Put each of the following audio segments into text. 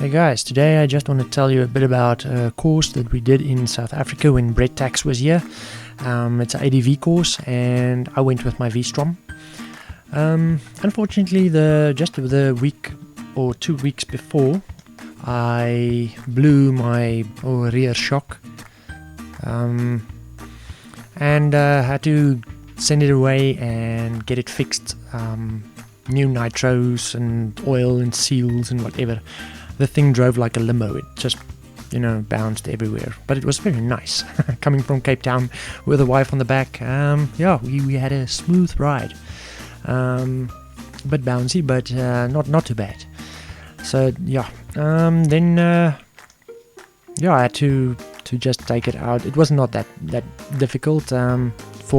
Hey guys, today I just want to tell you a bit about a course that we did in South Africa when Bret Tkacs was here. It's an ADV course and I went with my V-Strom. Unfortunately, just the week or 2 weeks before, I blew my rear shock and had to send it away and get it fixed. New nitros and oil and seals and whatever. The thing drove like a limo. It just, bounced everywhere. But it was very nice. Coming from Cape Town with a wife on the back. We had a smooth ride. A bit bouncy, but not too bad. So I had to just take it out. It was not that difficult. 4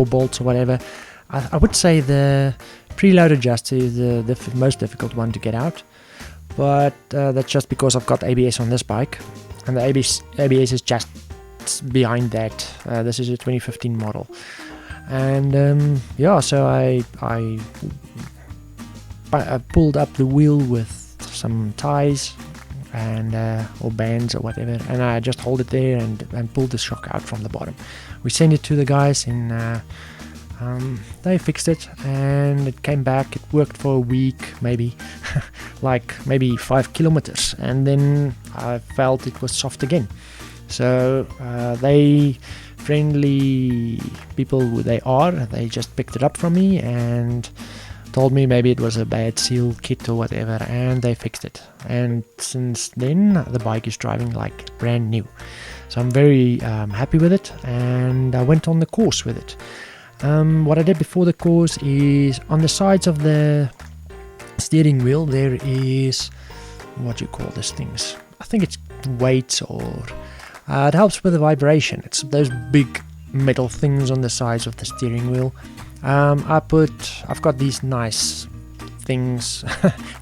bolts or whatever. I would say the preload adjuster is the most difficult one to get out, but that's just because I've got ABS on this bike, and the ABS is just behind that. This is a 2015 model, and so I pulled up the wheel with some ties and or bands or whatever, and I just hold it there and pulled the shock out from the bottom. We sent it to the guys in. They fixed it and it came back. It worked for a week, maybe maybe 5 kilometers, and then I felt it was soft again. So they, friendly people they are, they just picked it up from me and told me maybe it was a bad seal kit or whatever, and they fixed it. And since then the bike is driving like brand new. So I'm very happy with it, and I went on the course with it. What I did before the course is on the sides of the steering wheel there is, what do you call these things? I think it's weights, or it helps with the vibration. It's those big metal things on the sides of the steering wheel. I've got these nice things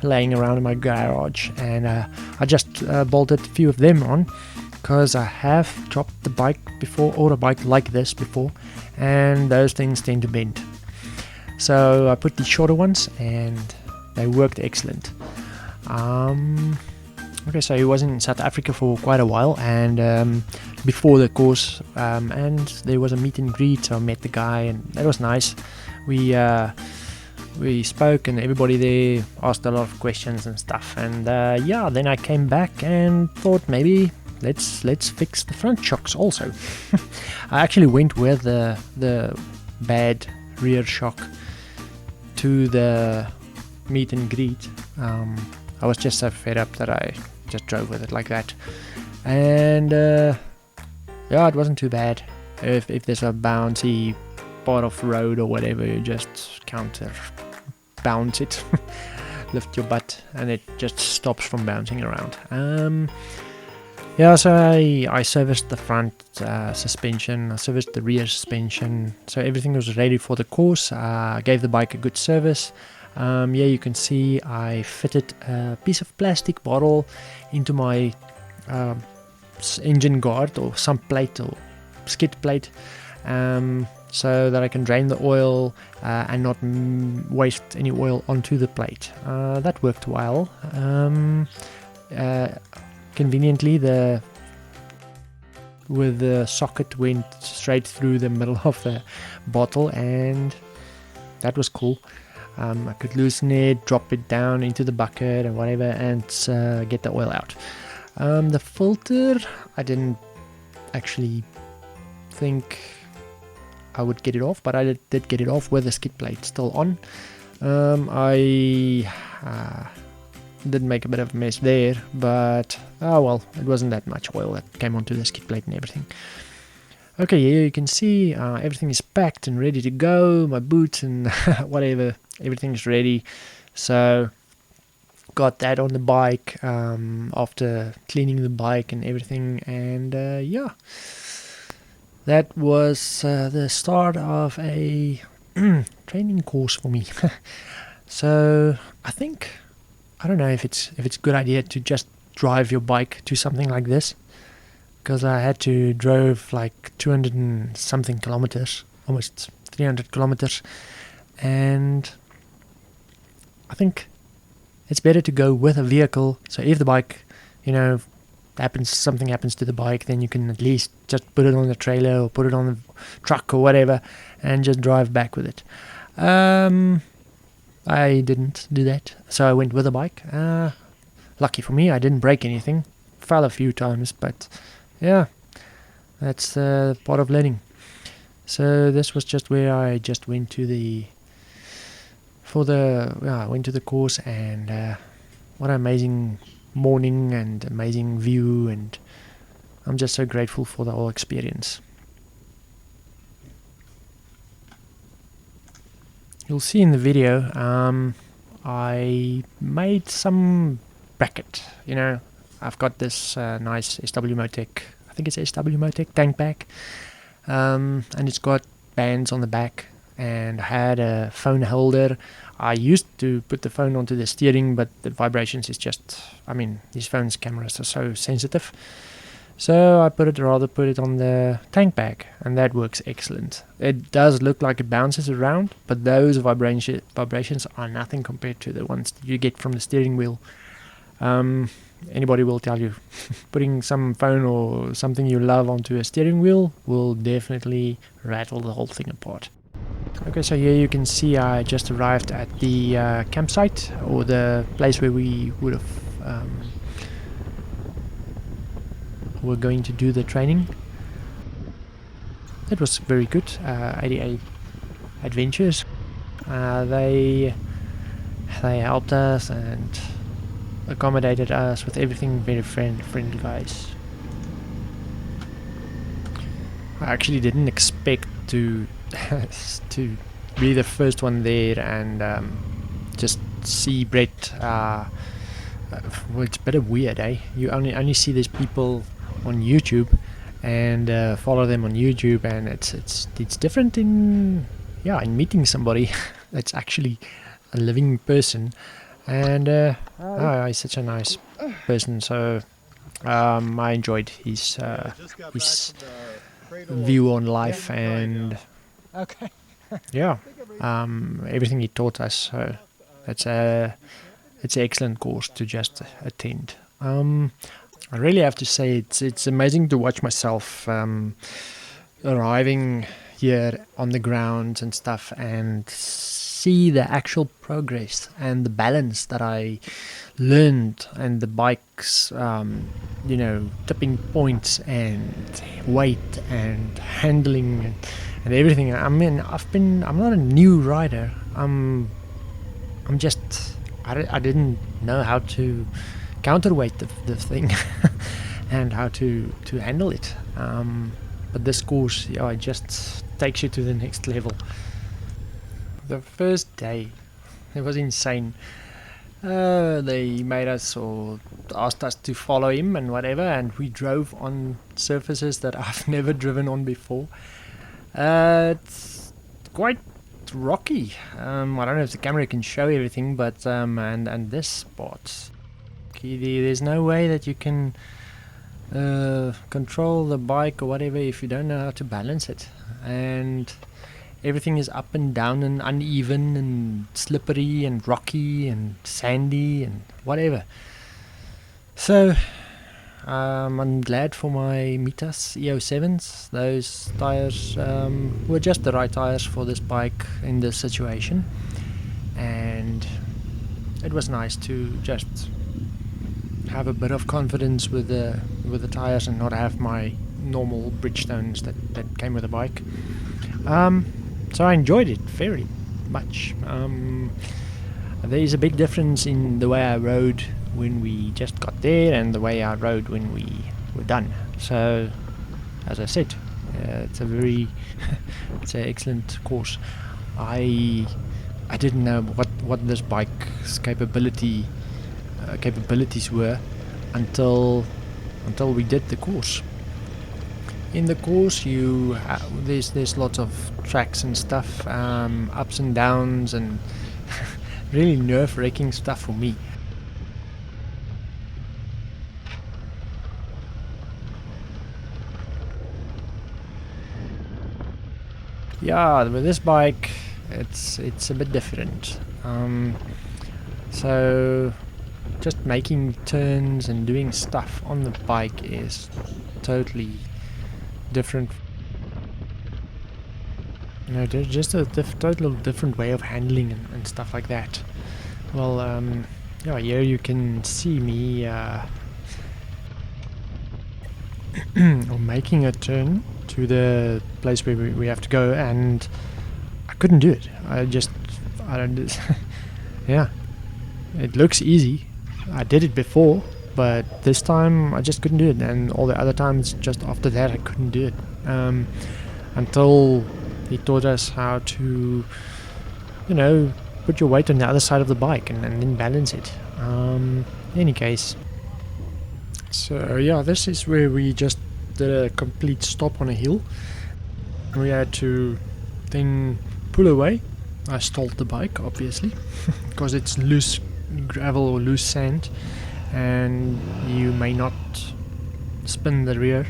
laying around in my garage, and I just bolted a few of them on, because I have dropped the bike before, or a bike like this before, and those things tend to bend. So I put the shorter ones and they worked excellent. So he was in South Africa for quite a while, and before the course, and there was a meet and greet, so I met the guy, and that was nice. We spoke, and everybody there asked a lot of questions and stuff, and then I came back and thought maybe let's fix the front shocks also. I actually went with the bad rear shock to the meet and greet. I was just so fed up that I just drove with it like that, and it wasn't too bad. If there's a bouncy part of road or whatever, you just counter bounce it, lift your butt, and it just stops from bouncing around. So I serviced the front suspension, I serviced the rear suspension, so everything was ready for the course. I gave the bike a good service. You can see I fitted a piece of plastic bottle into my engine guard, or sump plate, or skid plate, so that I can drain the oil and not waste any oil onto the plate. That worked well. Conveniently, with the socket went straight through the middle of the bottle, and that was cool. I could loosen it, drop it down into the bucket and whatever, and get the oil out. The filter, I didn't actually think I would get it off, but I did get it off with the skid plate still on. I did make a bit of a mess there, but it wasn't that much oil that came onto the skid plate and everything. Okay, here you can see everything is packed and ready to go. My boots and whatever, everything is ready. So got that on the bike after cleaning the bike and everything, and that was the start of a training course for me. So I don't know if it's a good idea to just drive your bike to something like this, because I had to drove like 200 and something kilometers, almost 300 kilometers, and I think it's better to go with a vehicle. So if the bike you know, something happens to the bike, then you can at least just put it on the trailer or put it on the truck or whatever and just drive back with it. I didn't do that, so I went with a bike. Lucky for me, I didn't break anything. Fell a few times, but yeah, that's part of learning. So this was just where I just went to the course, and what an amazing morning and amazing view, and I'm just so grateful for the whole experience. You'll see in the video, I made some bracket. I've got this nice SW Motec, I think it's SW Motec tank pack, and it's got bands on the back, and I had a phone holder. I used to put the phone onto the steering, but the vibrations is just, these phones' cameras are so sensitive. So I rather put it on the tank pack, and that works excellent. It does look like it bounces around, but those vibrations are nothing compared to the ones you get from the steering wheel. Anybody will tell you, putting some phone or something you love onto a steering wheel will definitely rattle the whole thing apart. Okay, so here you can see I just arrived at the campsite, or the place where we would have we're going to do the training. It was very good. ADA Adventures. They helped us and accommodated us with everything. Very friendly guys. I actually didn't expect to to be the first one there and just see Bret. Well, it's a bit of weird, eh? You only see these people on YouTube and follow them on YouTube, and it's different in meeting somebody that's actually a living person, and he's such a nice person. So I enjoyed his view on life, and everything he taught us. So it's an excellent course to just attend. I really have to say it's amazing to watch myself arriving here on the ground and stuff, and see the actual progress and the balance that I learned, and the bike's tipping points and weight and handling and everything. I'm not a new rider. I didn't know how to counterweight the thing and how to handle it. But this course, it just takes you to the next level. The first day, it was insane. They made us, or asked us to follow him and whatever, and we drove on surfaces that I've never driven on before. It's quite rocky. I don't know if the camera can show everything, but and this spot, there's no way that you can control the bike or whatever if you don't know how to balance it, and everything is up and down and uneven and slippery and rocky and sandy and whatever. So I'm glad for my Mitas EO7s. Those tires were just the right tires for this bike in this situation, and it was nice to just have a bit of confidence with the tires and not have my normal Bridgestones that came with the bike. So I enjoyed it very much. There is a big difference in the way I rode when we just got there and the way I rode when we were done. So, as I said, it's an excellent course. I didn't know what this bike's capabilities were until we did the course. In the course, there's lots of tracks and stuff, ups and downs, and really nerve-wracking stuff for me. Yeah, with this bike, it's a bit different. So just making turns and doing stuff on the bike is totally different. You know, there's just a total different way of handling and stuff like that. Well, yeah, here you can see me making a turn to the place where we have to go, and I couldn't do it. I don't. Yeah, it looks easy. I did it before, but this time I just couldn't do it, and all the other times just after that I couldn't do it. Until he taught us how to, you know, put your weight on the other side of the bike and then balance it. In any case, so yeah, this is where we just did a complete stop on a hill. We had to then pull away. I stalled the bike, obviously, because it's loose gravel or loose sand, and you may not spin the rear.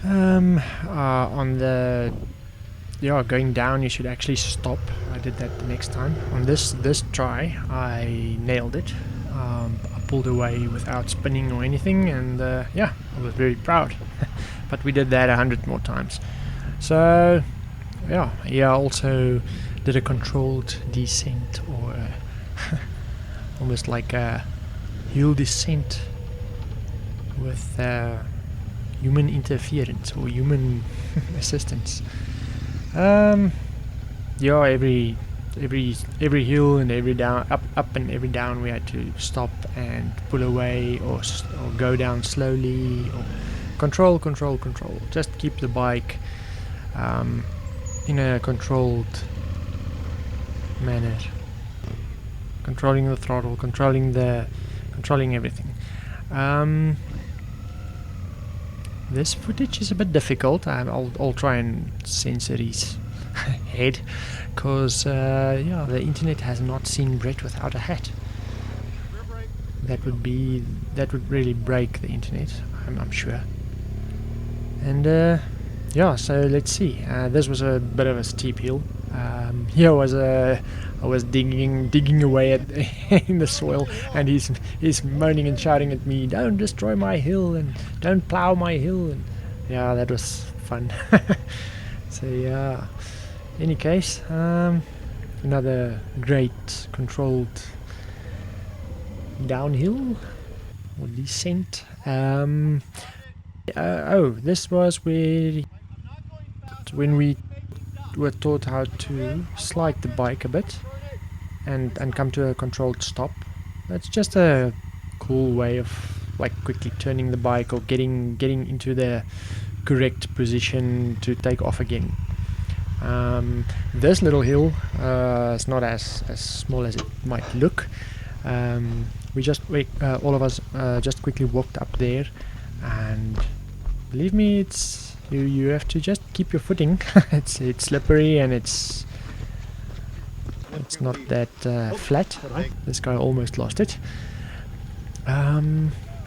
On the going down, you should actually stop. I did that the next time. On this try, I nailed it. I pulled away without spinning or anything, and yeah, I was very proud. But we did that 100 more times. So yeah, I also did a controlled descent, or almost like a hill descent with human interference or human assistance. Yeah, every hill and every down, up and every down, we had to stop and pull away, or go down slowly, or control. Just keep the bike in a controlled manner, controlling the throttle, controlling everything. This footage is a bit difficult. I'll try and censor his head, because yeah, the internet has not seen Bret without a hat. That would really break the internet, I'm sure. And yeah, so let's see. This was a bit of a steep hill. Here I was digging away in the soil, and he's moaning and shouting at me, "Don't destroy my hill and don't plow my hill." And yeah, that was fun. So yeah, any case, another great controlled downhill or descent. Oh, this was when we were taught how to slide the bike a bit and come to a controlled stop. That's just a cool way of like quickly turning the bike or getting into the correct position to take off again. This little hill is not as small as it might look. All of us just quickly walked up there, and believe me, it's you have to just keep your footing. it's slippery, and it's not that flat. This guy almost lost it.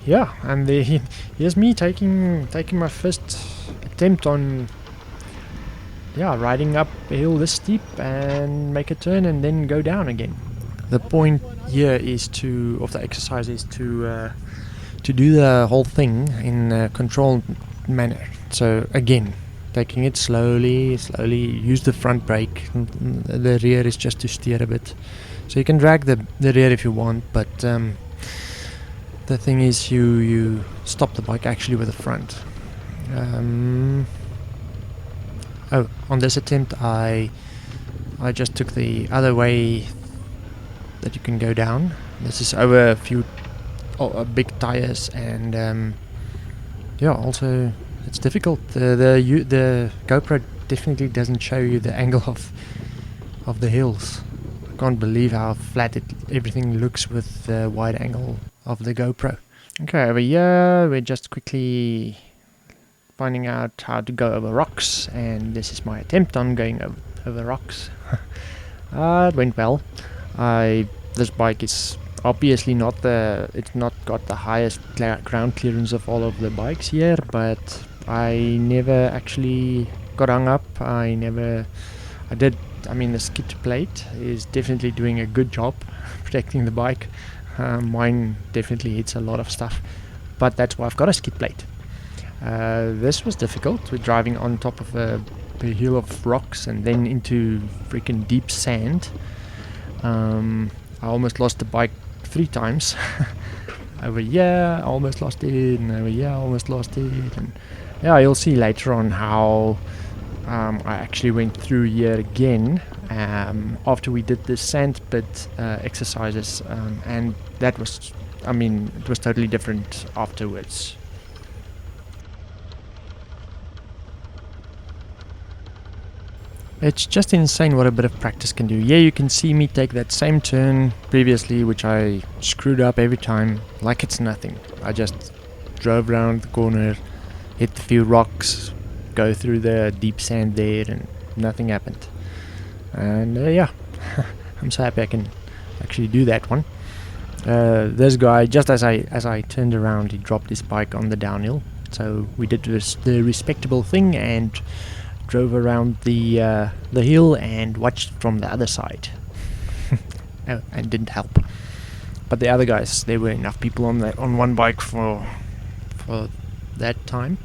Yeah, and here's me taking my first attempt on riding up a hill this steep and make a turn and then go down again. The point here of the exercise is to do the whole thing in a controlled manner. So again, taking it slowly, use the front brake. The rear is just to steer a bit. So you can drag the rear if you want, but the thing is you stop the bike actually with the front. On this attempt I just took the other way that you can go down. This is over a few big tires, and also it's difficult. The GoPro definitely doesn't show you the angle of the hills. I can't believe how flat everything looks with the wide angle of the GoPro. Okay, over here we're just quickly finding out how to go over rocks, and this is my attempt on going over rocks. It went well. This bike is obviously it's not got the highest ground clearance of all of the bikes here, but I never actually got hung up. The skid plate is definitely doing a good job protecting the bike. Mine definitely hits a lot of stuff, but that's why I've got a skid plate. This was difficult. We're driving on top of a hill of rocks and then into freaking deep sand. I almost lost the bike 3 times. Over here, I almost lost it, and over here, I almost lost it. And yeah, you'll see later on how I actually went through here again after we did the sandpit exercises, and that was, I mean, it was totally different afterwards. It's just insane what a bit of practice can do. Yeah, you can see me take that same turn previously, which I screwed up every time, like it's nothing. I just drove around the corner, hit a few rocks, go through the deep sand there, and nothing happened. And yeah, I'm so happy I can actually do that one. This guy, just as I turned around, he dropped his bike on the downhill. So we did the respectable thing and drove around the hill and watched from the other side. Oh, and didn't help. But the other guys, there were enough people on one bike for that time.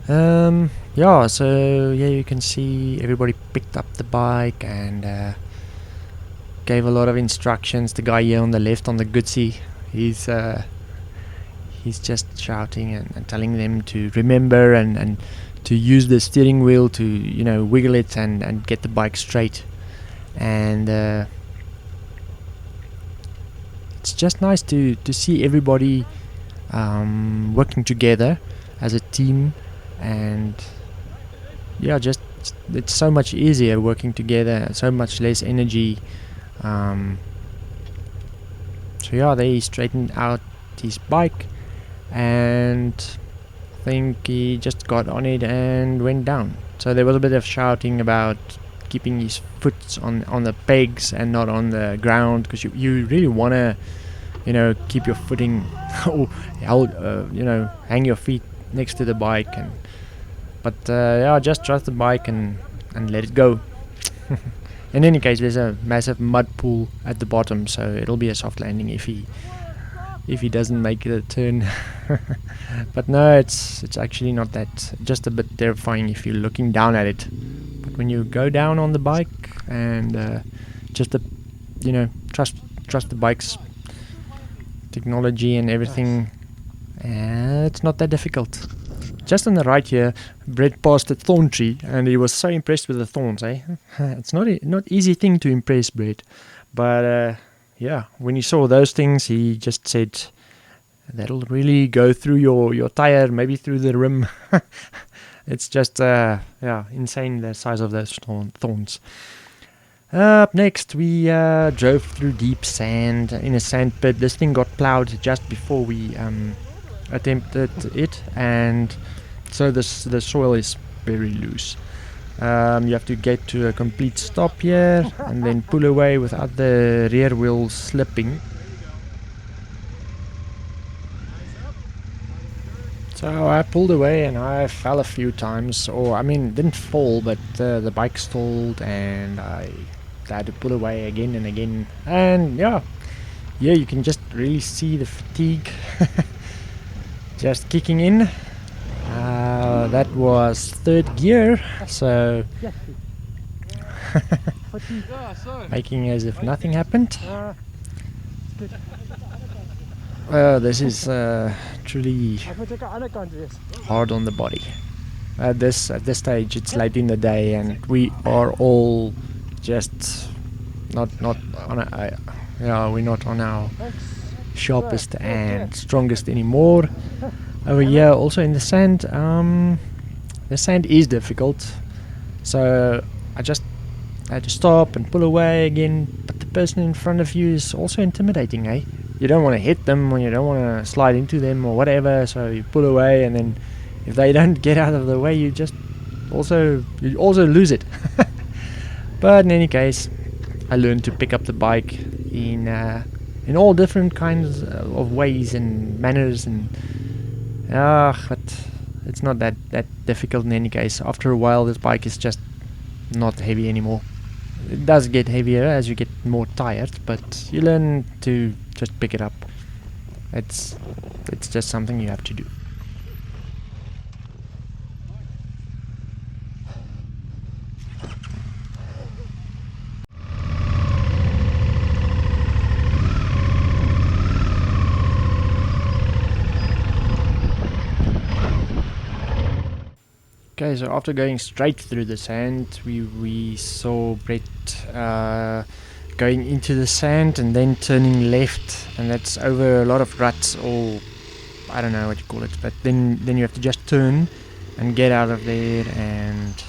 Yeah, so yeah, you can see everybody picked up the bike and gave a lot of instructions. The guy here on the left, on the Gutsy, he's just shouting and telling them to remember and to use the steering wheel to, you know, wiggle it and get the bike straight. And it's just nice to see everybody working together as a team. And yeah, just it's so much easier working together, so much less energy. So yeah, they straightened out his bike, and I think he just got on it and went down. So there was a bit of shouting about keeping his foot on the pegs and not on the ground, because you really want to, you know, keep your footing you know, hang your feet next to the bike. But yeah, just trust the bike and let it go. In any case, there's a massive mud pool at the bottom, so it'll be a soft landing if he doesn't make the turn. But no, it's actually not that. Just a bit terrifying if you're looking down at it. But when you go down on the bike and just you know, trust the bike's technology and everything, it's not that difficult. Just on the right here, Bret passed a thorn tree, and he was so impressed with the thorns, eh? It's not easy thing to impress Bret, but yeah, when he saw those things, he just said, that'll really go through your tire, maybe through the rim. It's just, yeah, insane the size of those thorns. Up next, we drove through deep sand in a sand pit. This thing got plowed just before we attempted it, and so the soil is very loose. You have to get to a complete stop here and then pull away without the rear wheel slipping. So I pulled away and I fell a few times, or I mean, didn't fall, but the bike stalled and I had to pull away again and again. And yeah, you can just really see the fatigue just kicking in. That was third gear, so making as if nothing happened. This is truly hard on the body. At this stage, it's late in the day, and we are all just not on we're not on our sharpest and strongest anymore. Over here, also in the sand, the sand is difficult, so I just had to stop and pull away again. But the person in front of you is also intimidating, eh? You don't want to hit them, or you don't want to slide into them or whatever, so you pull away, and then if they don't get out of the way, you also lose it. But in any case, I learned to pick up the bike in all different kinds of ways and manners, and but it's not that difficult in any case. After a while, this bike is just not heavy anymore. It does get heavier as you get more tired, but you learn to just pick it up. It's just something you have to do. Okay, so after going straight through the sand, we saw Bret going into the sand and then turning left, and that's over a lot of ruts, or I don't know what you call it, but then you have to just turn and get out of there, and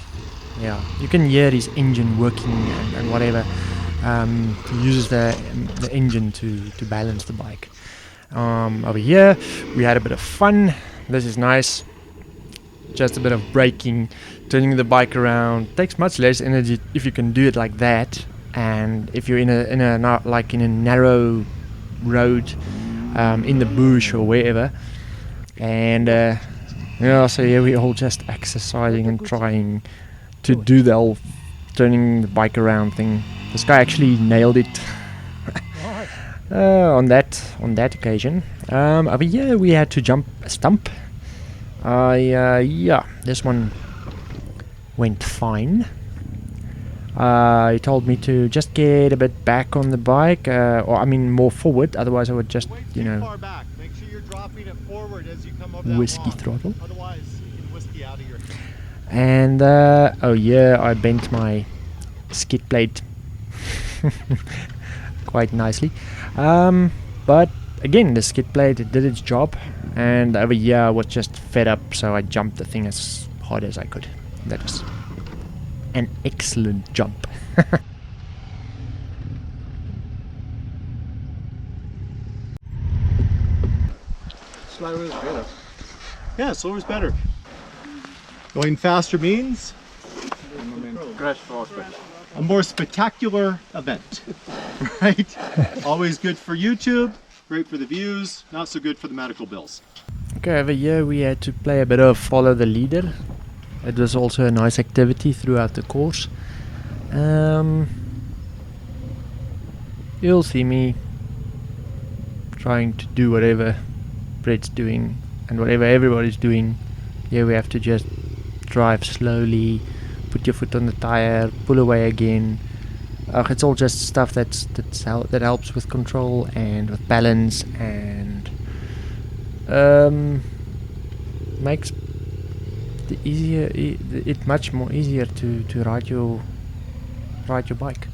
yeah, you can hear his engine working and whatever. He uses the engine to balance the bike. Over here we had a bit of fun. This is nice. Just a bit of braking, turning the bike around. Takes much less energy if you can do it like that. And if you're in a narrow road, in the bush or wherever. And yeah, so here we're all just exercising and trying to do the whole turning the bike around thing. This guy actually nailed it on that occasion. Over here we had to jump a stump. Yeah, this one went fine. He told me to just get a bit back on the bike, or I mean more forward, otherwise I would just, you know, far back. Make sure you're dropping it forward as you come up that whiskey log. throttle. Otherwise, you can whiskey out of your head. And oh yeah, I bent my skid plate quite nicely. But again, the skid plate, it did its job, and over here I was just fed up, so I jumped the thing as hard as I could. That was an excellent jump. Slower is better. Yeah, slower is better. Going faster means a more spectacular event, right? Always good for YouTube, great for the views, not so good for the medical bills. Okay, over here we had to play a bit of follow the leader. It was also a nice activity throughout the course. You'll see me trying to do whatever Bret's doing and whatever everybody's doing. Here we have to just drive slowly, put your foot on the tire, pull away again. It's all just stuff that helps with control and with balance, and makes it much more easier to ride your bike.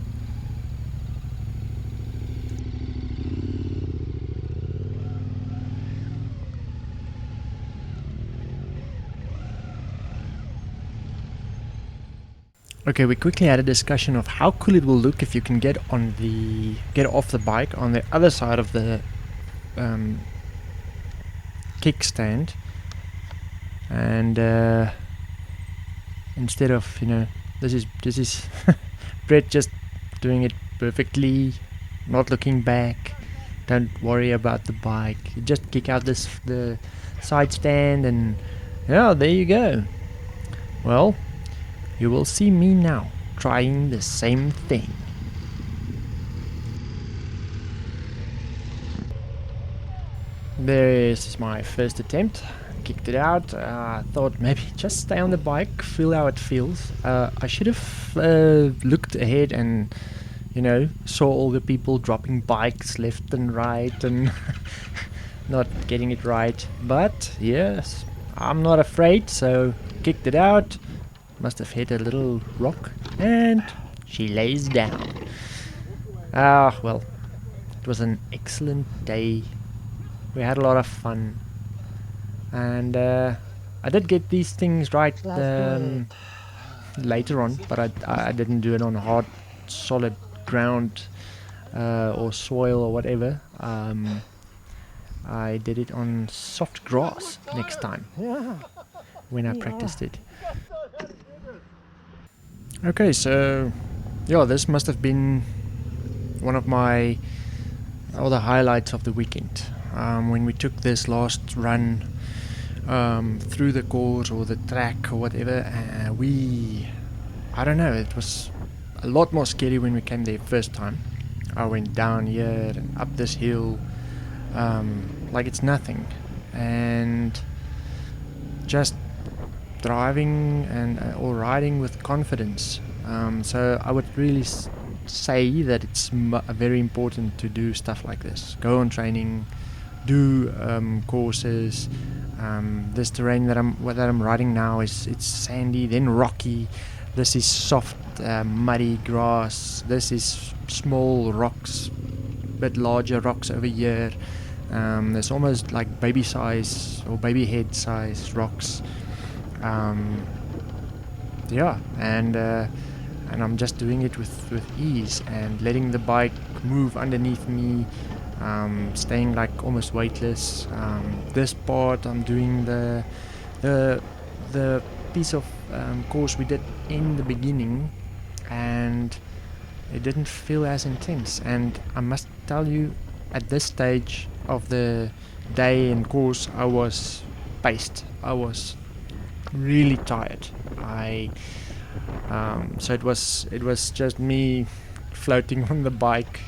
Okay, we quickly had a discussion of how cool it will look if you can get off the bike on the other side of the kickstand, and instead of, you know, this is Bret just doing it perfectly, not looking back. Don't worry about the bike. You just kick out the side stand, and yeah, there you go. Well, you will see me now trying the same thing. There is my first attempt. Kicked it out. I thought maybe just stay on the bike, feel how it feels. I should have looked ahead and, you know, saw all the people dropping bikes left and right and not getting it right. But yes, I'm not afraid, so kicked it out. Must have hit a little rock, and she lays down. Well, it was an excellent day. We had a lot of fun, and I did get these things right later on, but I didn't do it on hard, solid ground or soil or whatever. I did it on soft grass next time when I practiced it. Okay, so yeah, this must have been one of my other highlights of the weekend. When we took this last run through the course or the track or whatever, I don't know, it was a lot more scary when we came there first time. I went down here and up this hill like it's nothing, and just driving and or riding with confidence. So I would really say that it's very important to do stuff like this. Go on training, do courses. This terrain that I'm riding now it's sandy, then rocky. This is soft, muddy grass. This is small rocks, bit larger rocks over here. There's almost like baby size or baby head size rocks. Yeah, and I'm just doing it with ease and letting the bike move underneath me, staying like almost weightless. This part I'm doing the piece of course we did in the beginning, and it didn't feel as intense. And I must tell you, at this stage of the day and course, I was paced. I was really tired. So it was just me floating on the bike.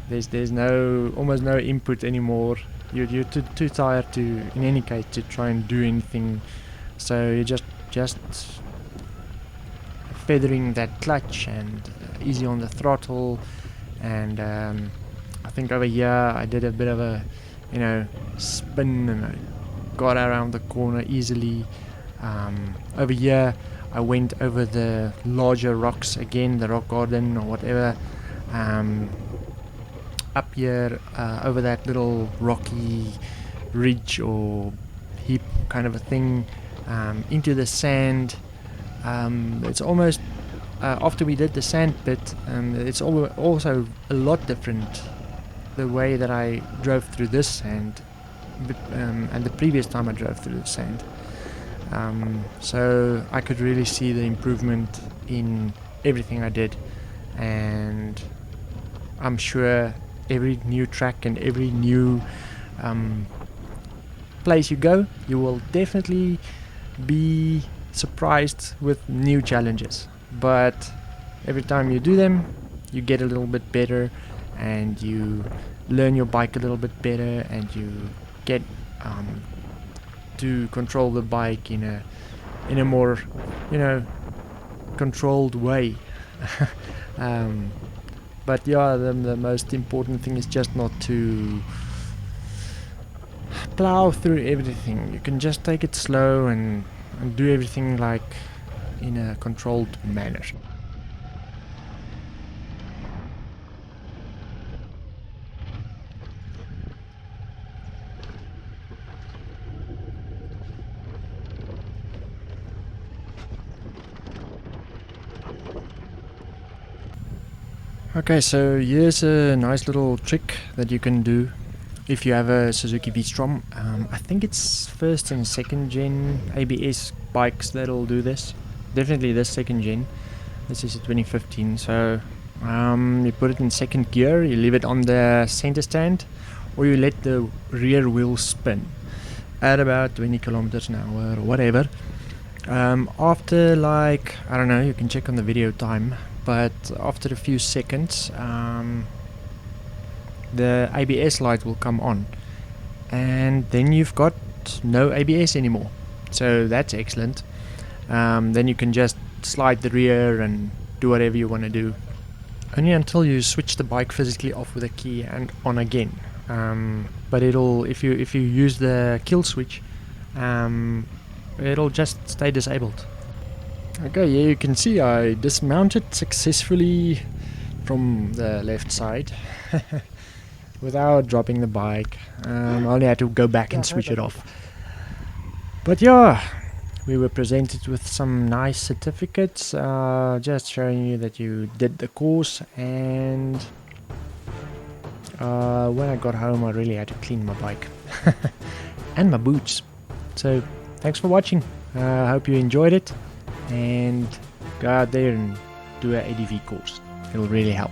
There's almost no input anymore. You're too tired to, in any case, to try and do anything. So you're just feathering that clutch and easy on the throttle. And I think over here I did a bit of a spin, and I got around the corner easily. Over here I went over the larger rocks again, the rock garden or whatever. Up here over that little rocky ridge or heap kind of a thing, into the sand. It's almost after we did the sand bit, it's also a lot different the way that I drove through this sand and the previous time I drove through the sand. So I could really see the improvement in everything I did, and I'm sure every new track and every new place you go, you will definitely be surprised with new challenges. But every time you do them, you get a little bit better, and you learn your bike a little bit better, and you get to control the bike in a more controlled way. But yeah, the most important thing is just not to plow through everything. You can just take it slow and do everything like in a controlled manner. Okay, so here's a nice little trick that you can do if you have a Suzuki V-Strom. I think it's first and second gen ABS bikes that'll do this. Definitely this second gen. This is a 2015. So you put it in second gear, you leave it on the center stand, or you let the rear wheel spin at about 20 kilometers an hour or whatever. After like, I don't know, you can check on the video time, but after a few seconds the ABS light will come on, and then you've got no ABS anymore. So that's excellent. Then you can just slide the rear and do whatever you want to do, only until you switch the bike physically off with a key and on again. But it'll, if you use the kill switch, it'll just stay disabled. Okay, yeah, you can see I dismounted successfully from the left side without dropping the bike. I only had to go back and switch it off. But yeah, we were presented with some nice certificates, just showing you that you did the course. And when I got home, I really had to clean my bike and my boots. So thanks for watching. I hope you enjoyed it, and go out there and do an ADV course. It'll really help.